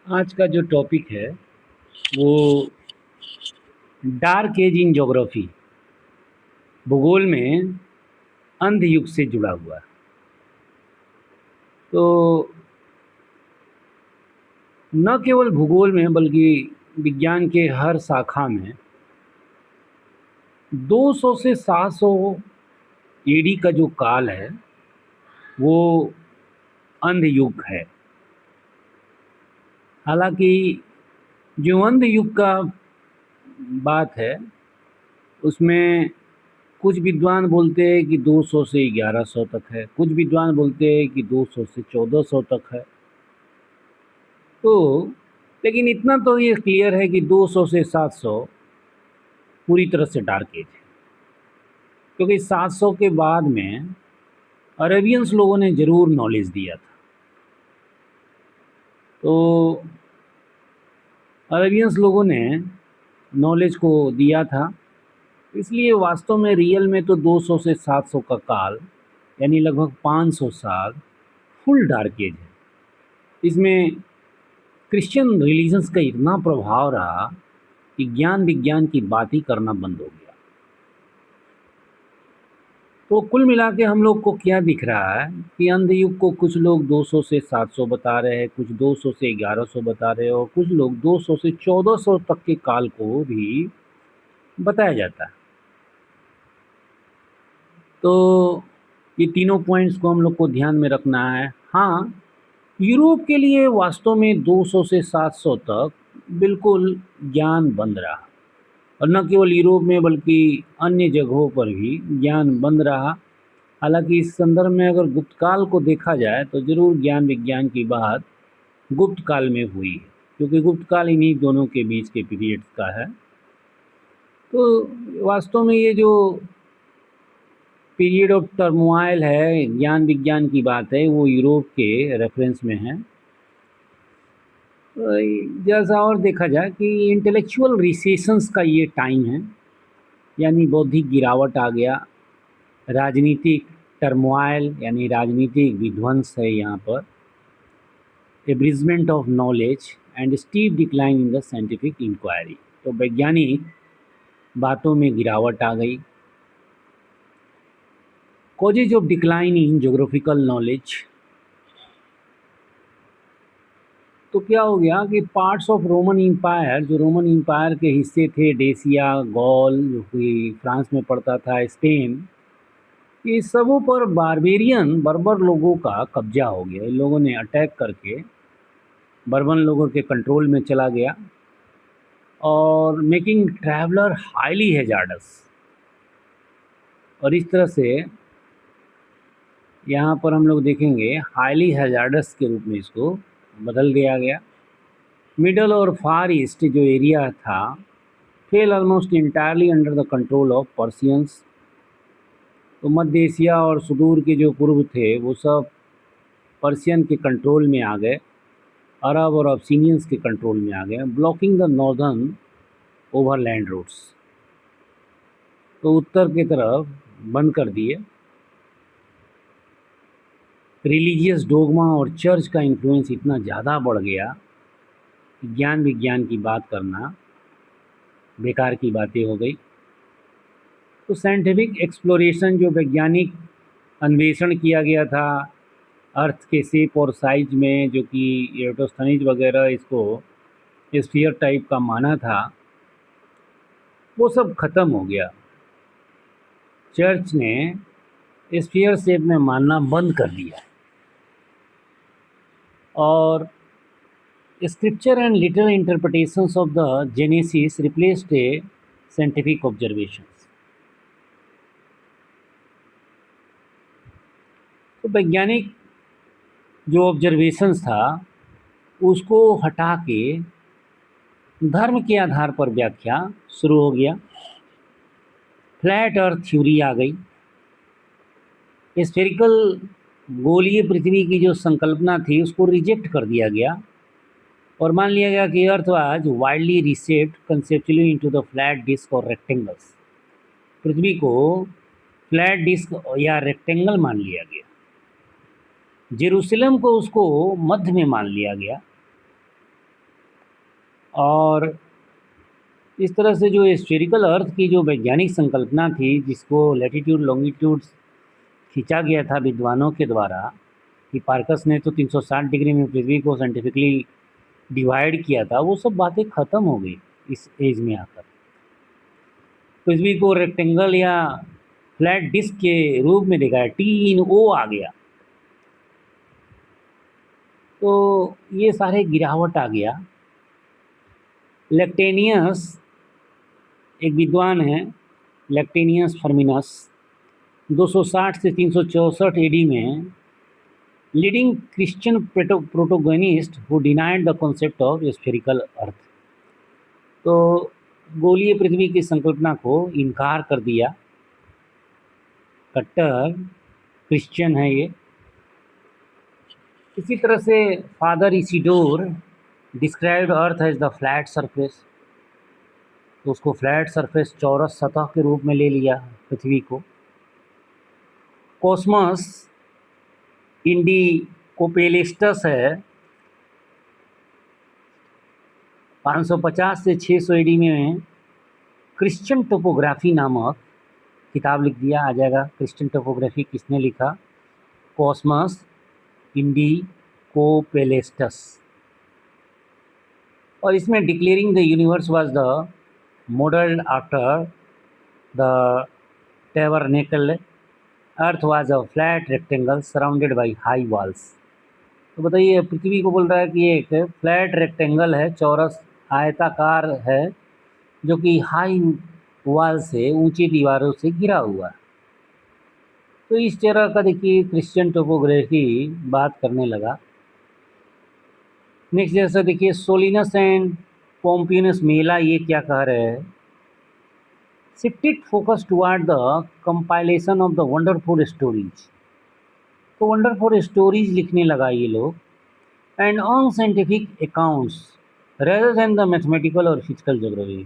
आज का जो टॉपिक है वो डार्क एज इन ज्योग्राफी, भूगोल में अंध युग से जुड़ा हुआ है। तो न केवल भूगोल में बल्कि विज्ञान के हर शाखा में 200 से 700 ईडी का जो काल है वो अंध युग है। हालांकि जो अंध युग का बात है उसमें कुछ विद्वान बोलते हैं कि 200 से 1100 तक है, कुछ विद्वान बोलते हैं कि 200 से 1400 तक है। तो लेकिन इतना तो ये क्लियर है कि 200 से 700 पूरी तरह से डार्क एज है, क्योंकि 700 के बाद में अरेबियंस लोगों ने ज़रूर नॉलेज दिया था। तो अरेबियंस लोगों ने नॉलेज को दिया था, इसलिए वास्तव में रियल में तो 200 से 700 का काल यानी लगभग 500 साल फुल डार्क एज है। इसमें क्रिश्चियन रिलीजन्स का इतना प्रभाव रहा कि ज्ञान विज्ञान की बात ही करना बंद हो गया। तो कुल मिला के हम लोग को क्या दिख रहा है कि अंध युग को कुछ लोग 200 से 700 बता रहे हैं, कुछ 200 से 1100 बता रहे हैं और कुछ लोग 200 से 1400 तक के काल को भी बताया जाता है। तो ये तीनों पॉइंट्स को हम लोग को ध्यान में रखना है। हाँ, यूरोप के लिए वास्तव में 200 से 700 तक बिल्कुल ज्ञान बंद रहा, और न केवल यूरोप में बल्कि अन्य जगहों पर भी ज्ञान बंद रहा। हालांकि इस संदर्भ में अगर गुप्त काल को देखा जाए तो ज़रूर ज्ञान विज्ञान की बात गुप्त काल में हुई है, क्योंकि गुप्त काल इन्हीं दोनों के बीच के पीरियड्स का है। तो वास्तव में ये जो पीरियड ऑफ टर्मोइल है, ज्ञान विज्ञान की बात है, वो यूरोप के रेफरेंस में है। जैसा और देखा जाए कि इंटेलेक्चुअल रिसेशंस का ये टाइम है, यानी बौद्धिक गिरावट आ गया, राजनीतिक टर्मोइल यानी राजनीतिक विध्वंस है यहाँ पर, abridgement of knowledge and steep decline in the scientific inquiry. तो वैज्ञानिक बातों में गिरावट आ गई। Causes of decline in geographical knowledge, तो क्या हो गया कि पार्ट्स ऑफ रोमन इंपायर, जो रोमन इंपायर के हिस्से थे, डेसिया, गॉल जो कि फ्रांस में पड़ता था, स्पेन, ये सबों पर बारबेरियन बर्बर लोगों का कब्जा हो गया। इन लोगों ने अटैक करके बर्बन लोगों के कंट्रोल में चला गया और मेकिंग ट्रैवलर हाईली हैजार्डस। और इस तरह से यहाँ पर हम लोग देखेंगे हाईली हैजार्डस के रूप में इसको बदल दिया गया। मिडल और फार ईस्ट जो एरिया था fail almost entirely under the control of पर्सियंस। तो मध्य एशिया और सुदूर के जो पूर्व थे वो सब पर्शियन के कंट्रोल में आ गए, अरब और अबसीनियंस के कंट्रोल में आ गए, blocking the northern overland routes. तो उत्तर की तरफ बंद कर दिए। रिलीजियस डोगमा और चर्च का इन्फ्लुएंस इतना ज़्यादा बढ़ गया कि ज्ञान विज्ञान की बात करना बेकार की बातें हो गई। तो साइंटिफिक एक्सप्लोरेशन, जो वैज्ञानिक अन्वेषण किया गया था अर्थ के शेप और साइज में, जो कि एरोटोस्थनीज वगैरह इसको स्फीयर टाइप का माना था, वो सब ख़त्म हो गया। चर्च ने स्फीयर शेप में मानना बंद कर दिया और scripture and literal interpretations of the genesis replaced A scientific observations. तो वैज्ञानिक जो ऑब्जर्वेशंस था उसको हटा के धर्म के आधार पर व्याख्या शुरू हो गया। फ्लैट अर्थ थ्योरी आ गई। स्फेरिकल गोलीय पृथ्वी की जो संकल्पना थी उसको रिजेक्ट कर दिया गया और मान लिया गया कि earth was widely received conceptually into the flat disc और रेक्टेंगल्स। पृथ्वी को फ्लैट डिस्क या रेक्टेंगल मान लिया गया। जेरूसलम को उसको मध्य में मान लिया गया और इस तरह से जो स्फेरिकल अर्थ की जो वैज्ञानिक संकल्पना थी, जिसको लैटिट्यूड लॉन्गिट्यूड खींचा गया था विद्वानों के द्वारा, कि पार्कस ने तो 360 डिग्री में पृथ्वी को साइंटिफिकली डिवाइड किया था, वो सब बातें ख़त्म हो गई इस एज में आकर। पृथ्वी को रेक्टेंगल या फ्लैट डिस्क के रूप में देखा है, टी इन ओ आ गया, तो ये सारे गिरावट आ गया। लेक्टेनियस एक विद्वान है, लेक्टेनियस फर्मिनस, 260 से 364 एडी में leading Christian protagonist who denied the concept of spherical earth. तो गोलीय पृथ्वी की संकल्पना को इनकार कर दिया। कट्टर क्रिश्चियन है ये। इसी तरह से father Isidore described earth as the flat surface, तो उसको फ्लैट सरफेस, चौरस सतह के रूप में ले लिया पृथ्वी को। कॉस्मस इंडिकोपेलेस्टस है, 550 से 600 एडी में क्रिश्चियन टोपोग्राफी नामक किताब लिख दिया। आ जाएगा क्रिश्चियन टोपोग्राफी किसने लिखा? कॉस्मस इंडिकोपेलेस्टस। और इसमें declaring the universe was the modelled after the tabernacle, earth was a flat rectangle surrounded by high walls. तो बताइए, पृथ्वी को बोल रहा है कि एक फ्लैट रेक्टेंगल है, चौरस आयताकार है, जो कि हाई वॉल से, ऊंची दीवारों से घिरा हुआ है। तो इस तरह का देखिए क्रिश्चियन टोपोग्राफी बात करने लगा। नेक्स्ट जैसा देखिए सोलिनस एंड पोम्पियनस मेला, ये क्या कह रहे हैं? Shifted focus toward the compilation of the wonderful stories. तो वंडरफुल स्टोरीज लिखने लगा ये लोग, and on scientific accounts rather than the mathematical और फिजिकल ज्योग्राफी।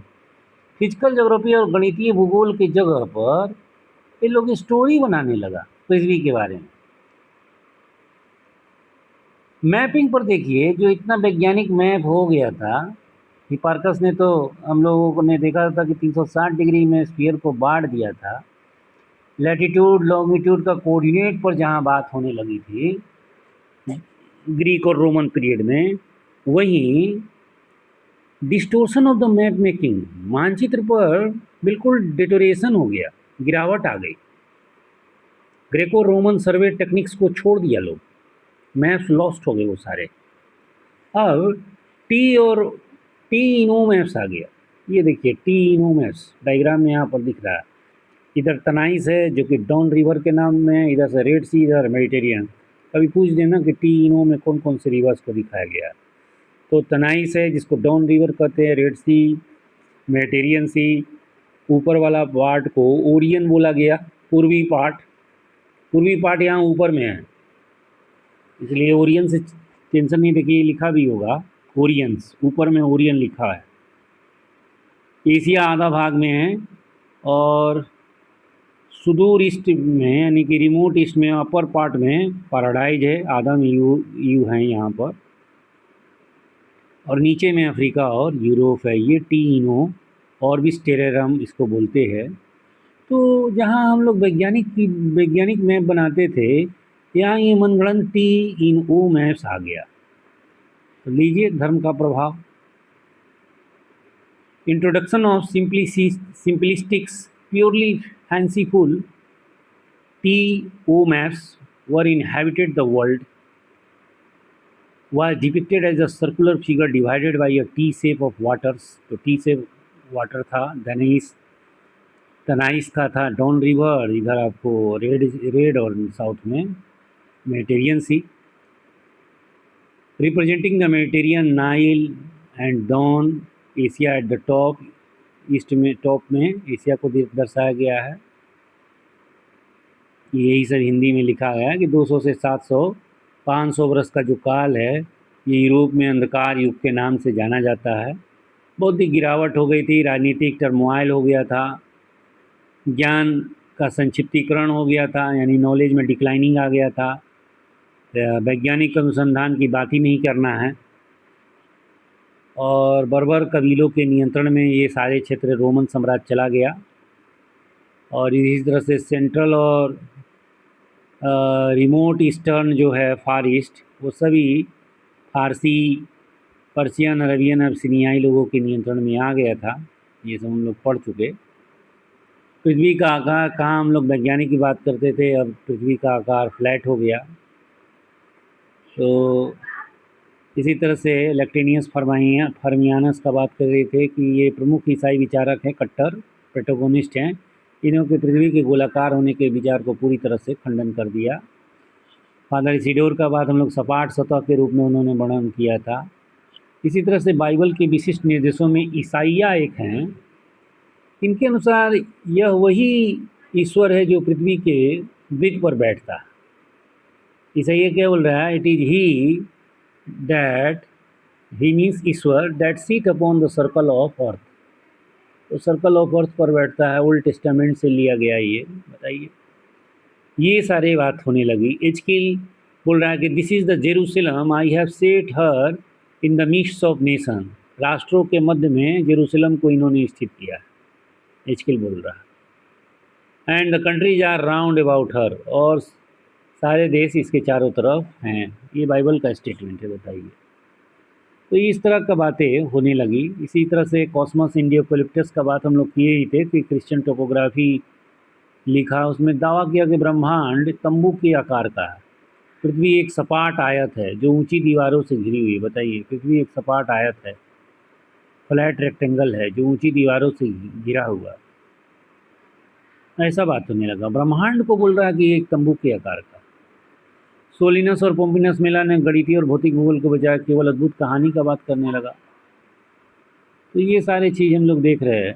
फिजिकल ज्योग्राफी और गणितीय भूगोल की जगह पर ये लोग स्टोरी बनाने लगा पृथ्वी के बारे में। मैपिंग पर देखिए, जो इतना वैज्ञानिक मैप हो गया था, हिपार्कस ने तो हम लोगों को ने देखा था कि 360 डिग्री में स्फीयर को बांट दिया था। लैटिट्यूड लॉन्गिट्यूड का कोऑर्डिनेट पर जहाँ बात होने लगी थी ग्रीक और रोमन पीरियड में, वहीं distortion of the map making, मानचित्र पर बिल्कुल डिटोरेशन हो गया, गिरावट आ गई। ग्रेको रोमन सर्वे टेक्निक्स को छोड़ दिया लोग, मैप्स लॉस्ट हो गए वो सारे। अब टी इनो मैप्स आ गया। ये देखिए टी इनो मैप्स डायग्राम में यहाँ पर दिख रहा है। इधर तनाइस है जो कि डॉन रिवर के नाम में है, इधर से रेड सी, इधर मेडिटेरियन। कभी पूछ देना कि टी इनो में कौन कौन से रिवर्स को दिखाया गया है। तो तनाइस है जिसको डॉन रिवर कहते हैं, रेड सी, मेडिटेरियन सी। ऊपर वाला पार्ट को ओरियन बोला गया, पूर्वी पार्ट यहाँ ऊपर में है, इसलिए ओरियन से टेंशन नहीं। देखिए लिखा भी होगा ओरियंस, ऊपर में ओरियन लिखा है। एशिया आधा भाग में है और सुदूर ईस्ट में यानी कि रिमोट ईस्ट में अपर पार्ट में पैराडाइज है, आधा में यू है यहाँ पर, और नीचे में अफ्रीका और यूरोप है। ये टी इनो ऑर्बिस टेरेरम इसको बोलते हैं। तो जहाँ हम लोग वैज्ञानिक मैप बनाते थे, यहाँ ये मनगढ़ंत टी इन ओ मैप्स आ गया। तो लीजिए धर्म का प्रभाव। Introduction of simplistics purely fanciful T O maps were inhabited the world was depicted as a circular figure divided by a T shape of waters। तो टी शेप वाटर था, तनाइस का था डॉन रिवर, इधर आपको रेड और south में Mediterranean sea, representing the Mediterranean, Nile and Don, Asia at the top, east में top में एशिया को दर्शाया गया है। यही सर हिंदी में लिखा गया है कि 200 से 700 500 वर्ष का जो काल है, ये यूरोप में अंधकार युग के नाम से जाना जाता है। बहुत ही गिरावट हो गई थी, राजनीतिक टर्मोइल हो गया था, ज्ञान का संक्षिप्तीकरण हो गया था, यानी नॉलेज में डिक्लाइनिंग आ गया था, वैज्ञानिक अनुसंधान की बात ही नहीं करना है। और बर्बर कबीलों के नियंत्रण में ये सारे क्षेत्र रोमन साम्राज्य चला गया। और इसी तरह से सेंट्रल और रिमोट ईस्टर्न जो है फार ईस्ट, वो सभी फारसी, पर्शियन, अरबियन, अबसिनियाई लोगों के नियंत्रण में आ गया था। ये सब हम लोग पढ़ चुके। पृथ्वी का आकार, कहाँ हम लोग वैज्ञानिक की बात करते थे, अब पृथ्वी का आकार फ्लैट हो गया। तो इसी तरह से इलेक्ट्रेनियस फर्मियानस का बात कर रहे थे कि ये प्रमुख ईसाई विचारक हैं, कट्टर प्रोटोगोनिस्ट हैं। इन्हों के पृथ्वी के गोलाकार होने के विचार को पूरी तरह से खंडन कर दिया। फादर इसिडोर का बात हम लोग सपाट सतह के रूप में उन्होंने वर्णन किया था। इसी तरह से बाइबल के विशिष्ट निर्देशों में ईसाइया एक हैं। इनके अनुसार यह वही ईश्वर है जो पृथ्वी के ब्रिज पर बैठता है। ईसाइया क्या बोल रहा है? It is he that he means Ishwar that seat upon the circle of earth. तो सर्कल ऑफ अर्थ पर बैठता है, ओल्ड टेस्टामेंट से लिया गया। ये बताइए, ये सारे बात होने लगी। एचकिल बोल रहा है कि this is the Jerusalem I have set her in the midst of nation. राष्ट्रों के मध्य में जेरूसलम को इन्होंने स्थित किया। एचकिल बोल रहा है and the countries are round about her, और सारे देश इसके चारों तरफ हैं। ये बाइबल का स्टेटमेंट है, बताइए। तो इस तरह का बातें होने लगी। इसी तरह से कॉस्मस इंडियोपोलिप्टस का बात हम लोग किए ही थे कि क्रिश्चियन टोपोग्राफी लिखा, उसमें दावा किया कि ब्रह्मांड तंबू के आकार का है। पृथ्वी एक सपाट आयत है जो ऊंची दीवारों से घिरी हुई है। बताइए, पृथ्वी एक सपाट आयत है, फ्लैट रेक्टेंगल है जो ऊंची दीवारों से घिरा हुआ। ऐसा बात होने लगा। ब्रह्मांड को बोल रहा है कि एक तंबू के आकार का। सोलिनस और पोम्पिनस मेला ने गणितीय और भौतिक भूगोल के बजाय केवल अद्भुत कहानी का बात करने लगा। तो ये सारे चीज़ हम लोग देख रहे हैं।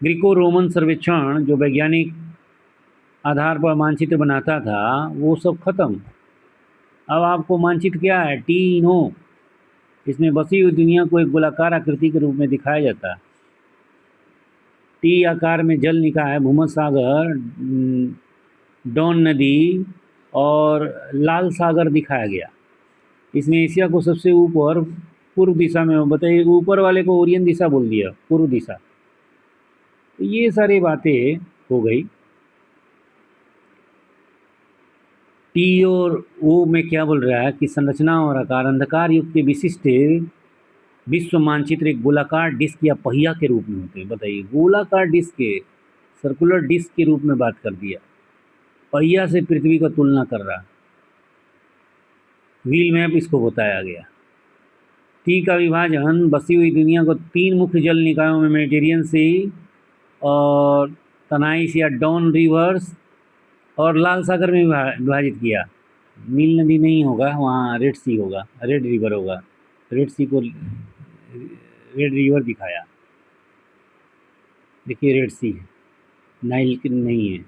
ग्रीको रोमन सर्वेक्षण जो वैज्ञानिक आधार पर मानचित्र बनाता था, वो सब खत्म। अब आपको मानचित्र क्या है? T O. इसमें बसी हुई दुनिया को एक गोलाकार आकृति के रूप में दिखाया जाता है। टी आकार में जल निकाय, भूमध्य सागर, डॉन नदी और लाल सागर दिखाया गया। इसमें एशिया को सबसे ऊपर पूर्व दिशा में, बताइए, ऊपर वाले को ओरियन दिशा बोल दिया, पूर्व दिशा। तो ये सारी बातें हो गई। टी और ओ में क्या बोल रहा है कि संरचना और आकार, अंधकार युग के विशिष्ट विश्व मानचित्र एक गोलाकार डिस्क या पहिया के रूप में होते हैं। बताइए, गोलाकार डिस्क के, सर्कुलर डिस्क के रूप में बात कर दिया। पहिया से पृथ्वी का तुलना कर रहा। व्हील मैप इसको बताया गया। टी का विभाजन बसी हुई दुनिया को 3 मुख्य जल निकायों में, मेडिटेरियन सी और तनाइस या डॉन रिवर्स और लाल सागर में विभाजित किया। नील नदी नहीं होगा, वहाँ रेड सी होगा, रेड रिवर होगा। रेड सी को रेड रिवर दिखाया। देखिए, रेड सी है, नाइल नहीं है।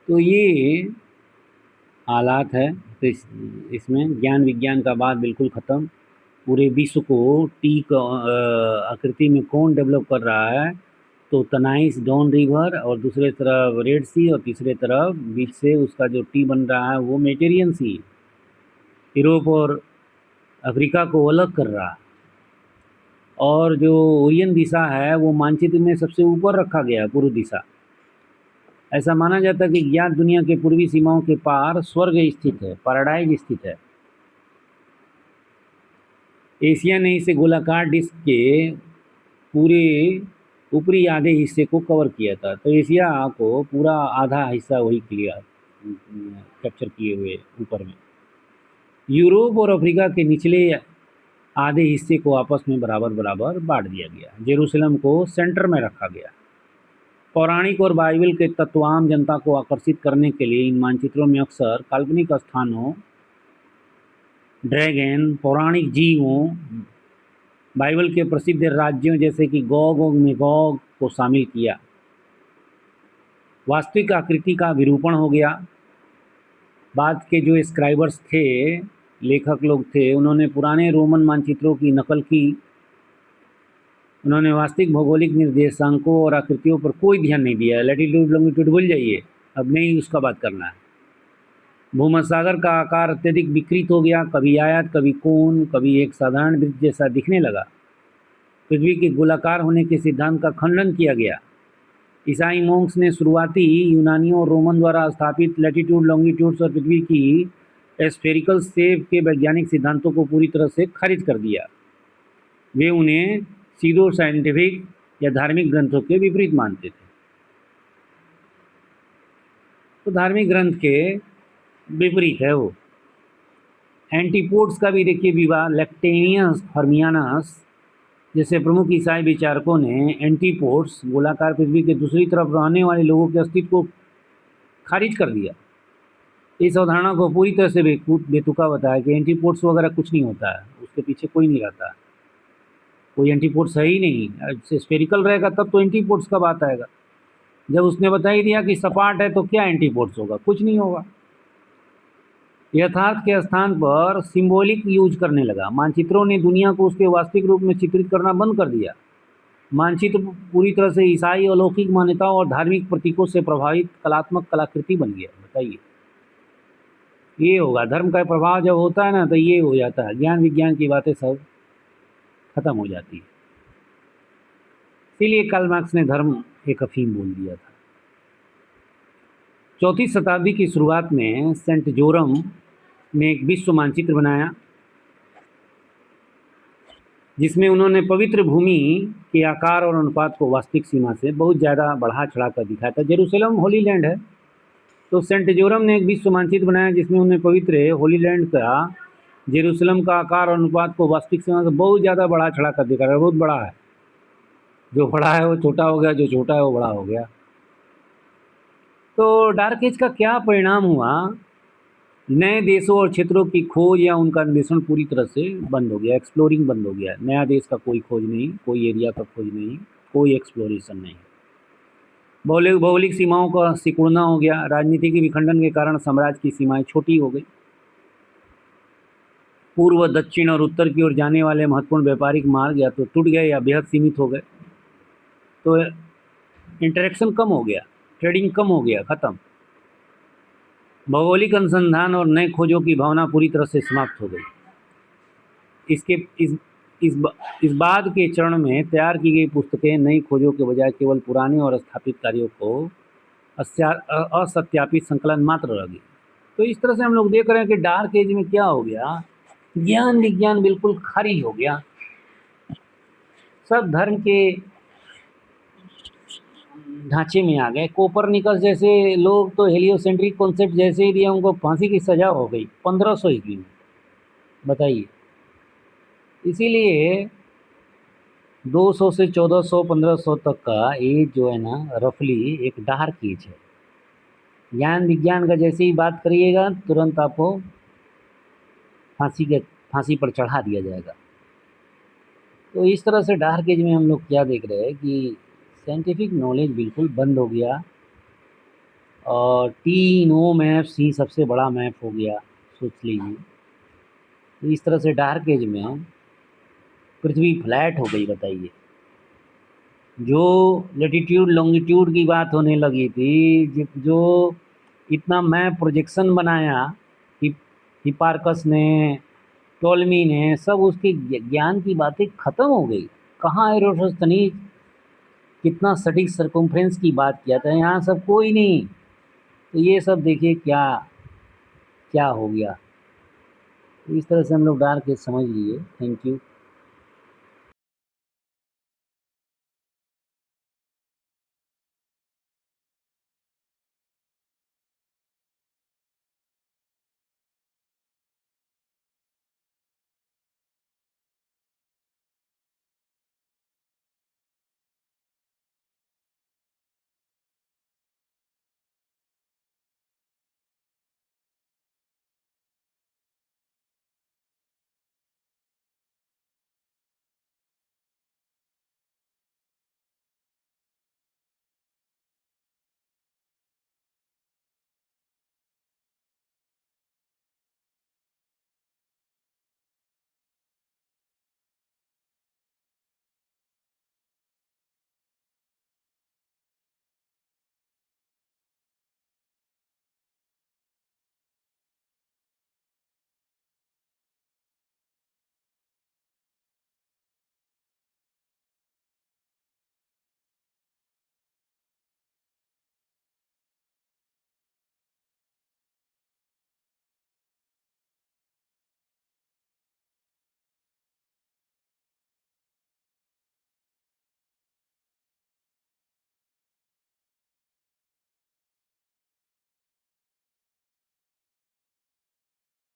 तो ये हालात है। तो इसमें ज्ञान विज्ञान का बात बिल्कुल ख़त्म। पूरे विश्व को टी का आकृति में कौन डेवलप कर रहा है? तो तनाइस, डॉन रिवर, और दूसरे तरफ रेड सी, और तीसरे तरफ बीच से उसका जो टी बन रहा है वो मेडिटेरियन सी, यूरोप और अफ्रीका को अलग कर रहा। और जो ओरियन दिशा है वो मानचित्र में सबसे ऊपर रखा गया, पूर्व दिशा। ऐसा माना जाता है कि ज्ञात दुनिया के पूर्वी सीमाओं के पार स्वर्ग स्थित है, पैराडाइज स्थित है। एशिया ने इसे गोलाकार डिस्क के पूरे ऊपरी आधे हिस्से को कवर किया था। तो एशिया को पूरा आधा हिस्सा वही क्लियर कैप्चर किए हुए ऊपर में। यूरोप और अफ्रीका के निचले आधे हिस्से को आपस में बराबर बराबर बांट दिया गया। जेरूसलम को सेंटर में रखा गया। पौराणिक और बाइबल के तत्वाम जनता को आकर्षित करने के लिए इन मानचित्रों में अक्सर काल्पनिक स्थानों, ड्रैगन, पौराणिक जीवों, बाइबल के प्रसिद्ध राज्यों जैसे कि गोग और मेगोग को शामिल किया। वास्तविक आकृति का विरूपण हो गया। बाद के जो स्क्राइबर्स थे, लेखक लोग थे, उन्होंने पुराने रोमन मानचित्रों की नकल की। उन्होंने वास्तविक भौगोलिक निर्देशांकों और आकृतियों पर कोई ध्यान नहीं दिया। लैटिट्यूड लॉन्गिट्यूड भूल जाइए, अब नहीं उसका बात करना है। भूमध्यसागर का आकार अत्यधिक विकृत हो गया, कभी आयत, कभी कोण, कभी एक साधारण वृत्त जैसा दिखने लगा। पृथ्वी के गोलाकार होने के सिद्धांत का खंडन किया गया। ईसाई मोंक्स ने शुरुआती यूनानियों और रोमन द्वारा स्थापित लैटिट्यूड, लॉन्गिट्यूड्स और पृथ्वी की स्फेरिकल शेप के वैज्ञानिक सिद्धांतों को पूरी तरह से खारिज कर दिया। वे उन्हें सीधो साइंटिफिक या धार्मिक ग्रंथों के विपरीत मानते थे। तो धार्मिक ग्रंथ के विपरीत है वो। एंटीपोड्स का भी देखिए विवाह लेक्टेनियस हर्मियानस जैसे प्रमुख ईसाई विचारकों ने एंटीपोड्स गोलाकार पृथ्वी के दूसरी तरफ रहने वाले लोगों के अस्तित्व को खारिज कर दिया। इस अवधारणा को पूरी तरह से बेतुका बताया कि एंटीपोड्स वगैरह कुछ नहीं होता है, उसके पीछे कोई नहीं रहता है, कोई एंटीपोड्स है ही नहीं। स्फेरिकल रहेगा तब तो एंटीपोड्स का बात आएगा। जब उसने बता ही दिया कि सपाट है तो क्या एंटीपोड्स होगा, कुछ नहीं होगा। यथार्थ के स्थान पर सिंबॉलिक यूज करने लगा। मानचित्रों ने दुनिया को उसके वास्तविक रूप में चित्रित करना बंद कर दिया। मानचित्र पूरी तरह से ईसाई अलौकिक मान्यताओं और धार्मिक प्रतीकों से प्रभावित कलात्मक कलाकृति बन गया। बताइए, ये होगा धर्म का प्रभाव जब होता है ना, तो ये हो जाता है, ज्ञान विज्ञान की बातें सब खत्म हो जाती है। इसीलिए कार्ल मार्क्स ने धर्म एक अफीम बोल दिया था। चौथी शताब्दी की शुरुआत में सेंट जोरम ने एक विश्व मानचित्र बनाया जिसमें उन्होंने पवित्र भूमि के आकार और अनुपात को वास्तविक सीमा से बहुत ज़्यादा बढ़ा चढ़ा कर दिखाया था। जेरूसलम होली लैंड है, तो सेंट जोरम ने एक विश्व मानचित्र बनाया जिसमें उन्होंने पवित्र होली लैंड का जेरूसलम का आकार और अनुपात को वास्तविक सीमा से बहुत ज़्यादा बढ़ा चढ़ा कर दिखाया। बहुत बड़ा है, जो बड़ा है वो छोटा हो गया, जो छोटा है वो बड़ा हो गया। तो डार्क एज का क्या परिणाम हुआ? नए देशों और क्षेत्रों की खोज या उनका अन्वेषण पूरी तरह से बंद हो गया, एक्सप्लोरिंग बंद हो गया। नया देश का कोई खोज नहीं, कोई एरिया का खोज नहीं, कोई एक्सप्लोरेशन नहीं। भौगोलिक सीमाओं का सिकुड़ना हो गया। राजनीति के विखंडन के कारण साम्राज्य की सीमाएं छोटी हो गई। पूर्व, दक्षिण और उत्तर की ओर जाने वाले महत्वपूर्ण व्यापारिक मार्ग या तो टूट गए या बेहद सीमित हो गए। तो इंटरेक्शन कम हो गया, ट्रेडिंग कम हो गया, ख़त्म। भौगोलिक अनुसंधान और नए खोजों की भावना पूरी तरह से समाप्त हो गई। इस बाद के चरण में तैयार की गई पुस्तकें नई खोजों के बजाय केवल पुराने और स्थापित कार्यों को असत्यापित संकलन मात्र रह गई। तो इस तरह से हम लोग देख रहे हैं कि डार्क एज में क्या हो गया, ज्ञान विज्ञान बिल्कुल खारिज हो गया। सब धर्म के ढांचे में आ गए। कोपरनिकस जैसे लोग तो हेलियोसेंट्रिक कॉन्सेप्ट जैसे ही दिया, उनको फांसी की सजा हो गई 1500 ईस्वी में। बताइए, इसीलिए 200 से 1400 1500 तक का एज जो है ना, रफली एक डार्क एज है। ज्ञान विज्ञान का जैसे ही बात करिएगा तुरंत आपको फांसी पर चढ़ा दिया जाएगा। तो इस तरह से डार्क एज में हम लोग क्या देख रहे हैं कि साइंटिफिक नॉलेज बिल्कुल बंद हो गया और तीनों मैप्स ही सबसे बड़ा मैप हो गया, सोच लीजिए। तो इस तरह से डार्क एज में पृथ्वी फ्लैट हो गई। बताइए, जो लेटीट्यूड लॉन्गिट्यूड की बात होने लगी थी, जो इतना मैप प्रोजेक्शन बनाया हिपार्कस ने, टोलमी ने, सब उसके ज्ञान की बातें ख़त्म हो गई। कहाँ एरोस्थेनीज कितना सटीक सर्कम्फ्रेंस की बात किया था, यहाँ सब कोई नहीं। तो ये सब देखिए क्या क्या हो गया। तो इस तरह से हम लोग डार्क एज समझ लिए। Thank you.